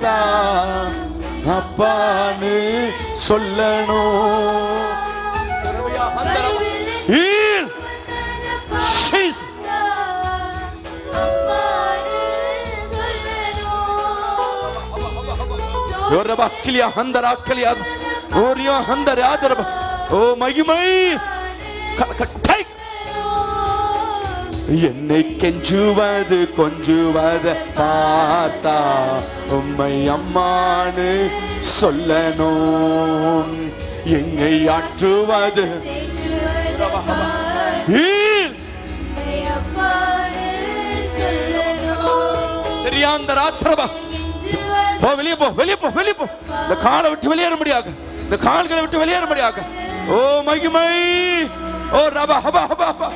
பார்த்தா அப்பான்னு சொல்லணும். மகிமை என்னை கெஞ்சுவது கொஞ்சுவத பார்த்தா உம்மை அம்மானு சொல்லணும். என்னை ஆற்றுவது தெரியாத ராத்திரவா போ, வெளியே போ, வெளியே போ, வெளியே போ. இந்த காலை விட்டு வெளியேற முடியாது, இந்த கால்களை விட்டு வெளியேற முடியாது. ஓ மகிமை, ஓ ரபா ஹபா ஹபா ஹபா.